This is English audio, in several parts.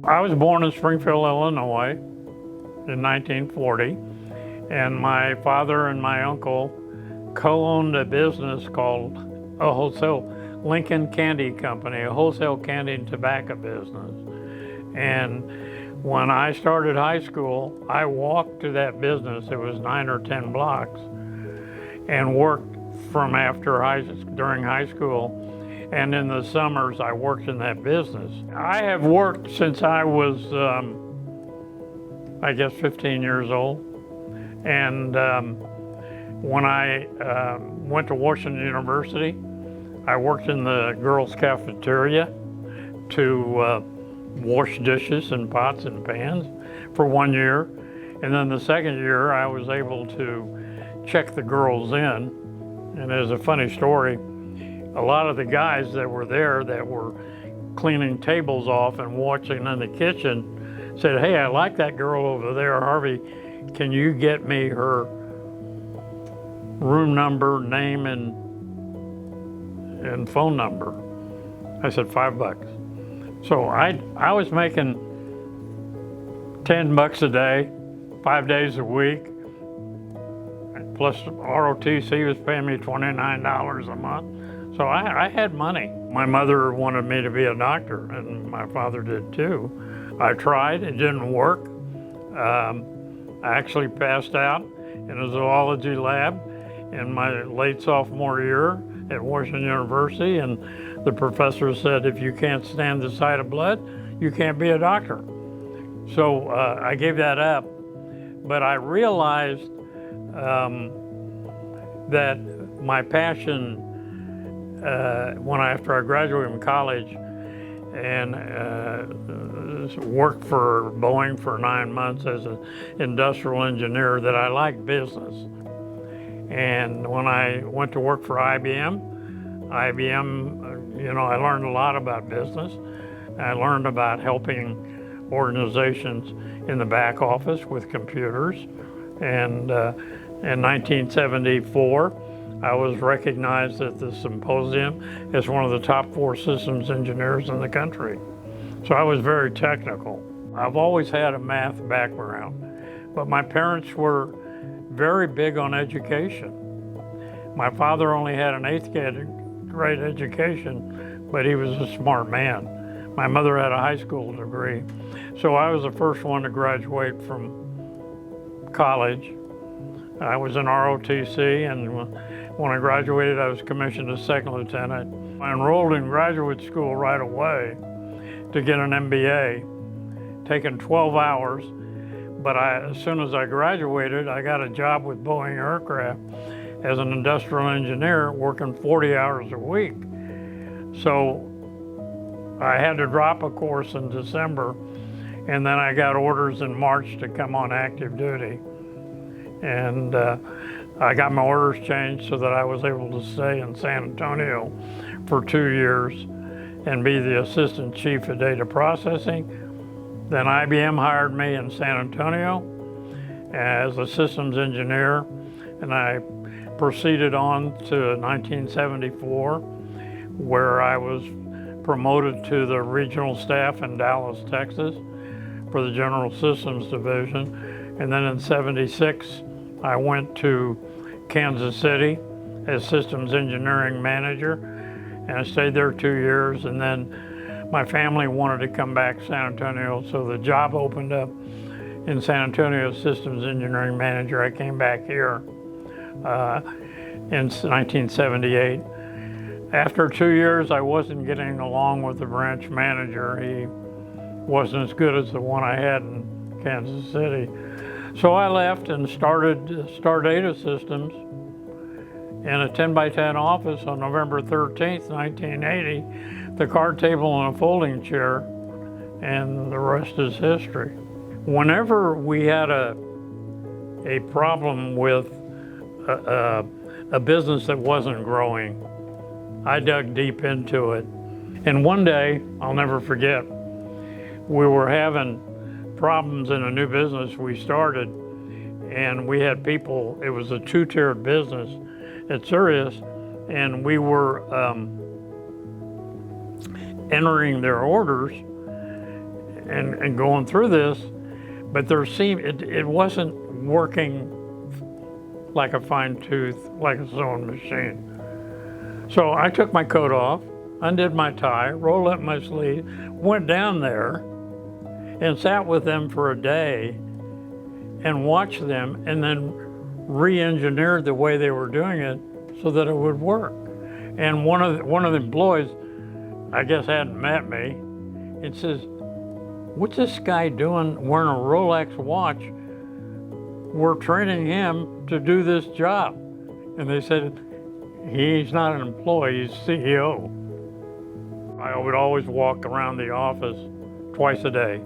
I was born in Springfield, Illinois in 1940, and my father and my uncle co-owned a business called a wholesale Lincoln Candy Company, a wholesale candy and tobacco business. And when I started high school, I walked to that business. It was 9 or 10 blocks, and worked from during high school. And in the summers, I worked in that business. I have worked since I was, I guess, 15 years old. And when I went to Washington University, I worked in the girls' cafeteria to wash dishes and pots and pans for 1 year. And then the second year, I was able to check the girls in. And there's a funny story. A lot of the guys that were there that were cleaning tables off and watching in the kitchen said, "Hey, I like that girl over there, Harvey. Can you get me her room number, name, and phone number?" I said, $5. So I was making $10 a day, 5 days a week, plus ROTC was paying me $29 a month. So I had money. My mother wanted me to be a doctor, and my father did too. I tried, it didn't work. I actually passed out in a zoology lab in my late sophomore year at Washington University, and the professor said, if you can't stand the sight of blood, you can't be a doctor. So I gave that up, but I realized that my passion after I graduated from college and worked for Boeing for 9 months as an industrial engineer, that I liked business. And when I went to work for IBM, I learned a lot about business. I learned about helping organizations in the back office with computers. And in 1974, I was recognized at the symposium as one of the top 4 systems engineers in the country. So I was very technical. I've always had a math background, but my parents were very big on education. My father only had an 8th grade education, but he was a smart man. My mother had a high school degree. So I was the first one to graduate from college. I was in ROTC, and when I graduated, I was commissioned as second lieutenant. I enrolled in graduate school right away to get an MBA, taking 12 hours. But as soon as I graduated, I got a job with Boeing Aircraft as an industrial engineer, working 40 hours a week. So I had to drop a course in December, and then I got orders in March to come on active duty. And I got my orders changed so that I was able to stay in San Antonio for 2 years and be the assistant chief of data processing. Then IBM hired me in San Antonio as a systems engineer, and I proceeded on to 1974, where I was promoted to the regional staff in Dallas, Texas for the General Systems Division. And then in '76, I went to Kansas City as systems engineering manager, and I stayed there 2 years. And then my family wanted to come back to San Antonio, so the job opened up in San Antonio as systems engineering manager. I came back here in 1978. After 2 years, I wasn't getting along with the branch manager. He wasn't as good as the one I had in Kansas City. So I left and started Star Data Systems in a 10x10 office on November 13th, 1980, the card table and a folding chair, and the rest is history. Whenever we had a problem with a business that wasn't growing, I dug deep into it. And one day, I'll never forget, we were having problems in a new business we started, and we had people, it was a 2-tiered business at Sirius, and we were entering their orders and going through this, but it wasn't working like a fine tooth, like a sewing machine. So I took my coat off, undid my tie, rolled up my sleeve, went down there and sat with them for a day and watched them, and then re-engineered the way they were doing it so that it would work. And one of the employees, I guess, hadn't met me, and says, "What's this guy doing wearing a Rolex watch? We're training him to do this job." And they said, "He's not an employee, he's CEO." I would always walk around the office twice a day,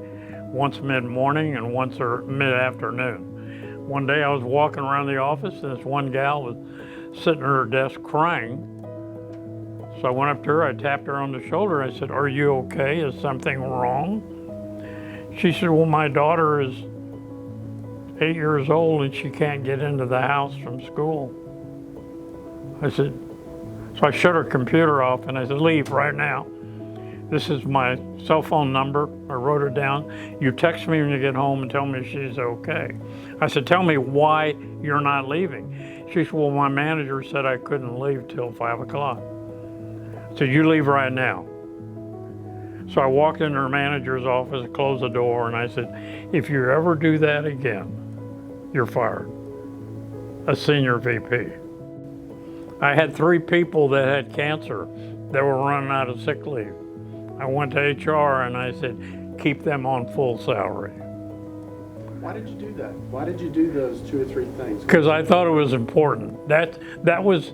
once mid-morning and once mid-afternoon. One day I was walking around the office and this one gal was sitting at her desk crying. So I went up to her, I tapped her on the shoulder, I said, "Are you okay? Is something wrong?" She said, "Well, my daughter is 8 years old and she can't get into the house from school." I said, so I shut her computer off and I said, "Leave right now. This is my cell phone number." I wrote it down. "You text me when you get home and tell me she's okay." I said, "Tell me why you're not leaving." She said, "Well, my manager said I couldn't leave till 5 o'clock. So you leave right now." So I walked into her manager's office, closed the door, and I said, "If you ever do that again, you're fired." A senior VP. I had 3 people that had cancer that were running out of sick leave. I went to HR and I said, "Keep them on full salary." Why did you do that? Why did you do those 2 or 3 things? Because I thought it was important. That was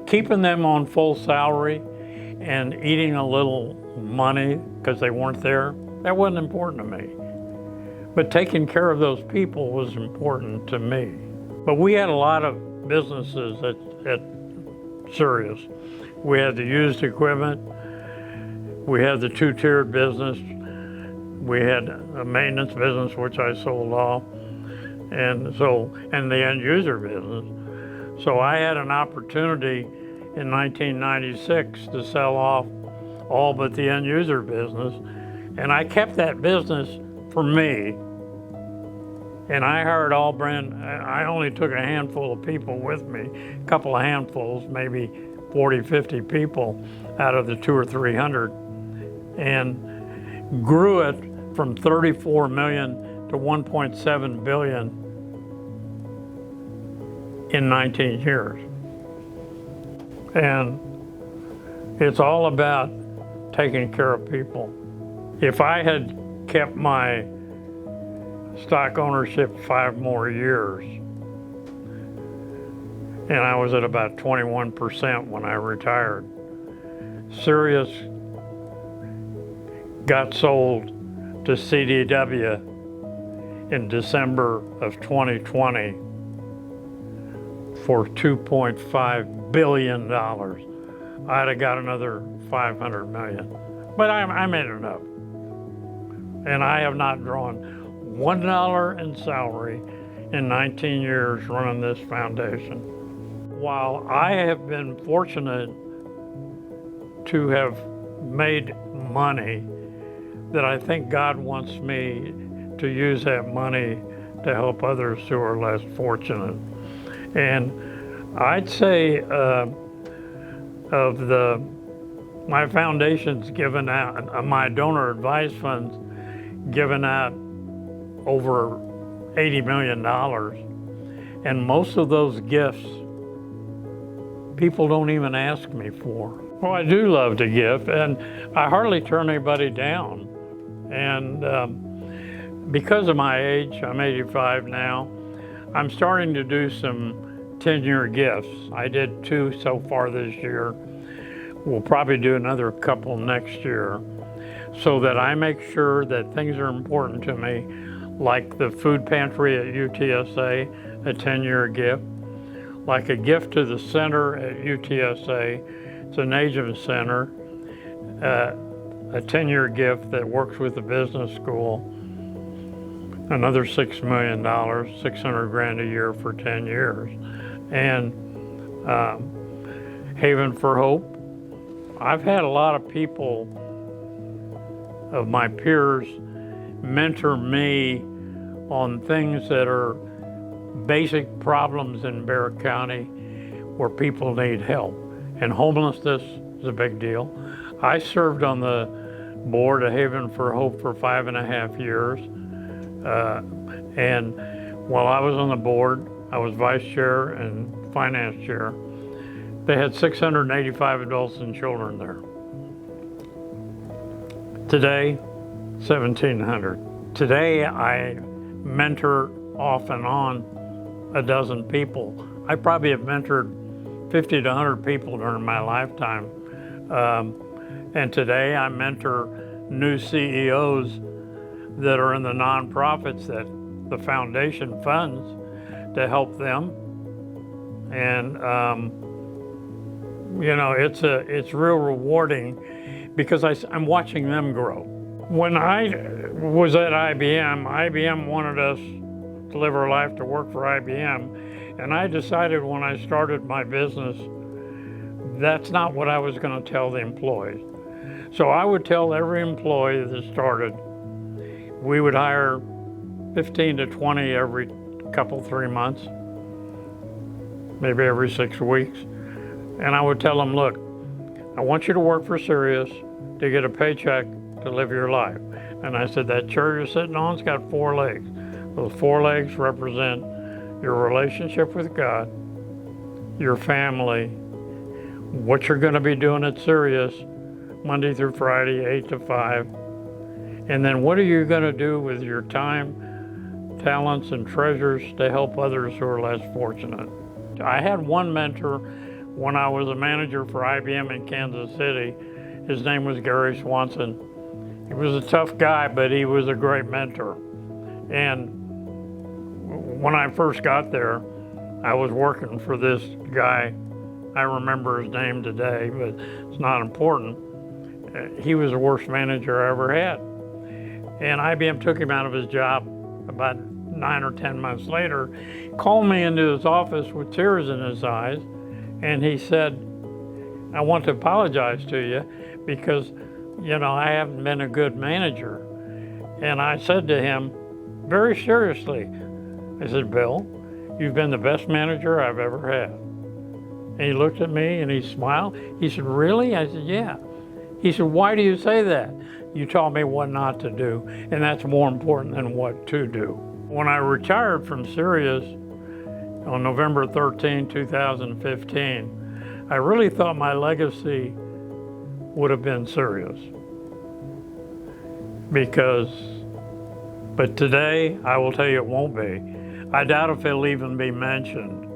keeping them on full salary and eating a little money because they weren't there. That wasn't important to me. But taking care of those people was important to me. But we had a lot of businesses at Sirius. We had the used equipment. We had the 2-tiered business. We had a maintenance business, which I sold off, and the end user business. So I had an opportunity in 1996 to sell off all but the end user business, and I kept that business for me. And I hired I only took a handful of people with me, a couple of handfuls, maybe 40, 50 people out of the 200 or 300, and grew it from 34 million to 1.7 billion in 19 years. And it's all about taking care of people. If I had kept my stock ownership 5 more years, and I was at about 21% when I retired, Sirius got sold to CDW in December of 2020 for $2.5 billion. I'd have got another 500 million, but I made enough. And I have not drawn $1 in salary in 19 years running this foundation. While I have been fortunate to have made money, that I think God wants me to use that money to help others who are less fortunate. And I'd say my foundation's given out, my donor advice funds given out over $80 million. And most of those gifts, people don't even ask me for. Well, I do love to give, and I hardly turn anybody down. And because of my age, I'm 85 now, I'm starting to do some 10-year gifts. I did 2 so far this year. We'll probably do another couple next year, so that I make sure that things are important to me, like the food pantry at UTSA, a 10-year gift, like a gift to the center at UTSA, it's a Najim center, a 10-year gift that works with the business school, another $6 million, 600 grand a year for 10 years. And Haven for Hope. I've had a lot of people of my peers mentor me on things that are basic problems in Bear County where people need help. And homelessness is a big deal. I served on the board of Haven for Hope for 5.5 years. And while I was on the board, I was vice chair and finance chair. They had 685 adults and children there. Today, 1,700. Today, I mentor off and on a dozen people. I probably have mentored 50 to 100 people during my lifetime. And today I mentor new CEOs that are in the nonprofits that the foundation funds to help them. And you know, it's real rewarding because I'm watching them grow. When I was at IBM wanted us to live our life to work for IBM, and I decided when I started my business that's not what I was going to tell the employees. So I would tell every employee that started, we would hire 15 to 20 every couple, 3 months, maybe every 6 weeks. And I would tell them, look, I want you to work for Sirius to get a paycheck to live your life. And I said, that chair you're sitting on, it's got 4 legs. Those 4 legs represent your relationship with God, your family, what you're going to be doing at Sirius Monday through Friday, 8 to 5. And then what are you going to do with your time, talents, and treasures to help others who are less fortunate? I had one mentor when I was a manager for IBM in Kansas City. His name was Gary Swanson. He was a tough guy, but he was a great mentor. And when I first got there, I was working for this guy. I remember his name today, but it's not important. He was the worst manager I ever had. And IBM took him out of his job about 9 or 10 months later, called me into his office with tears in his eyes, and he said, I want to apologize to you because, you know, I haven't been a good manager. And I said to him, very seriously, I said, Bill, you've been the best manager I've ever had. And he looked at me and he smiled. He said, really? I said, yeah. He said, why do you say that? You taught me what not to do, and that's more important than what to do. When I retired from Sirius on November 13, 2015, I really thought my legacy would have been Sirius. But today, I will tell you it won't be. I doubt if it'll even be mentioned.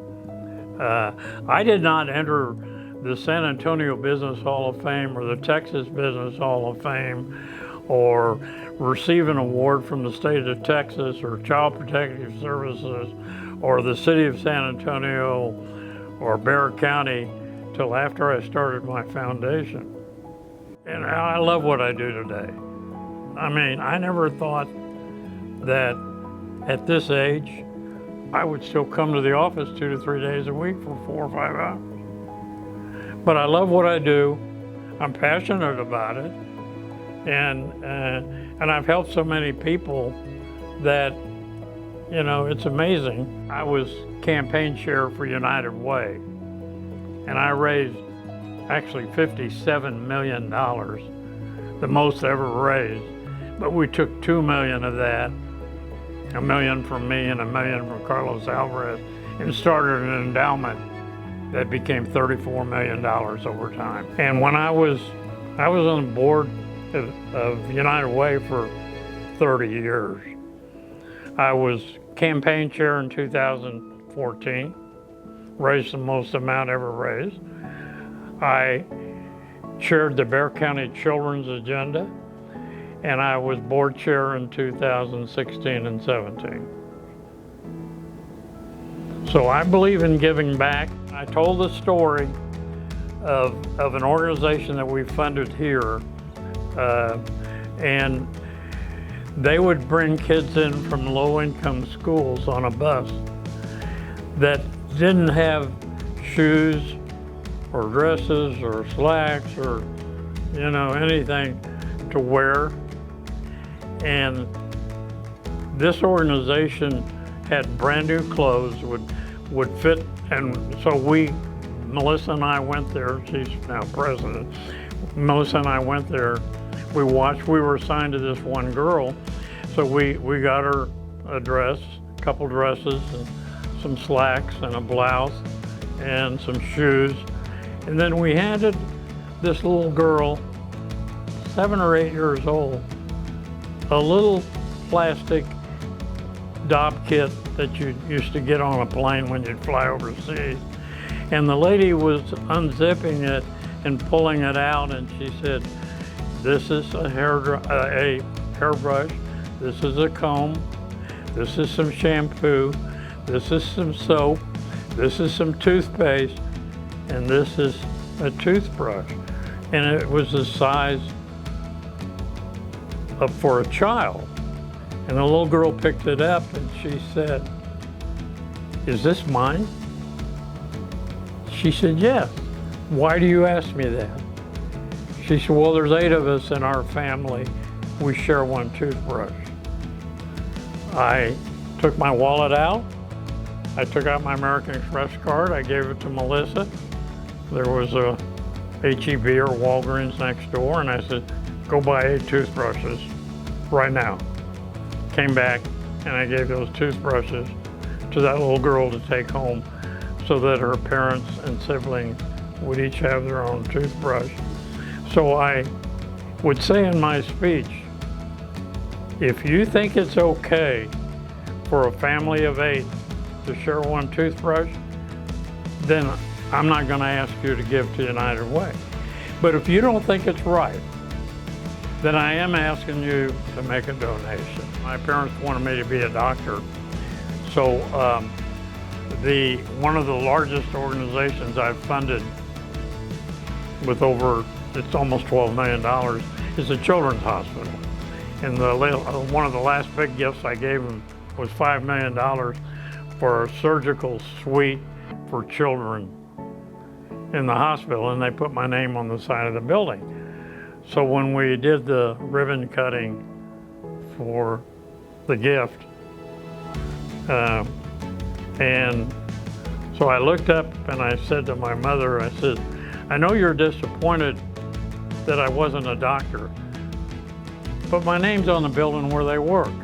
I did not enter the San Antonio Business Hall of Fame or the Texas Business Hall of Fame or receive an award from the state of Texas or Child Protective Services or the city of San Antonio or Bear County till after I started my foundation. And I love what I do today. I mean, I never thought that at this age I would still come to the office 2 to 3 days a week for 4 or 5 hours. But I love what I do. I'm passionate about it, and I've helped so many people that, you know, it's amazing. I was campaign chair for United Way, and I raised actually $57 million, the most ever raised. But we took $2 million of that, $1 million from me and $1 million from Carlos Alvarez, and started an endowment that became $34 million over time. And when I was on the board of United Way for 30 years. I was campaign chair in 2014, raised the most amount ever raised. I chaired the Bear County Children's Agenda, and I was board chair in 2016 and 17. So I believe in giving back. I told the story of an organization that we funded here, and they would bring kids in from low-income schools on a bus that didn't have shoes or dresses or slacks or, you know, anything to wear. And this organization had brand new clothes, would fit, and so Melissa and I went there. She's now president. Melissa and I went there. We were assigned to this one girl, so we got her a dress, a couple dresses, and some slacks and a blouse and some shoes. And then we handed this little girl, 7 or 8 years old, a little plastic Dob kit that you used to get on a plane when you'd fly overseas. And the lady was unzipping it and pulling it out, and she said, this is a hairbrush, this is a comb, this is some shampoo, this is some soap, this is some toothpaste, and this is a toothbrush. And it was the size for a child. And the little girl picked it up and she said, is this mine? She said, yes. Why do you ask me that? She said, well, there's 8 of us in our family. We share one toothbrush. I took my wallet out. I took out my American Express card. I gave it to Melissa. There was a H-E-B or Walgreens next door, and I said, go buy 8 toothbrushes right now. Came back and I gave those toothbrushes to that little girl to take home so that her parents and siblings would each have their own toothbrush. So I would say in my speech, if you think it's okay for a family of 8 to share one toothbrush, then I'm not going to ask you to give to United Way. But if you don't think it's right, then I am asking you to make a donation. My parents wanted me to be a doctor, so one of the largest organizations I've funded with it's almost $12 million, is a children's hospital. And one of the last big gifts I gave them was $5 million for a surgical suite for children in the hospital, and they put my name on the side of the building. So when we did the ribbon cutting for the gift, and so I looked up and I said to my mother, I said, I know you're disappointed that I wasn't a doctor, but my name's on the building where they work.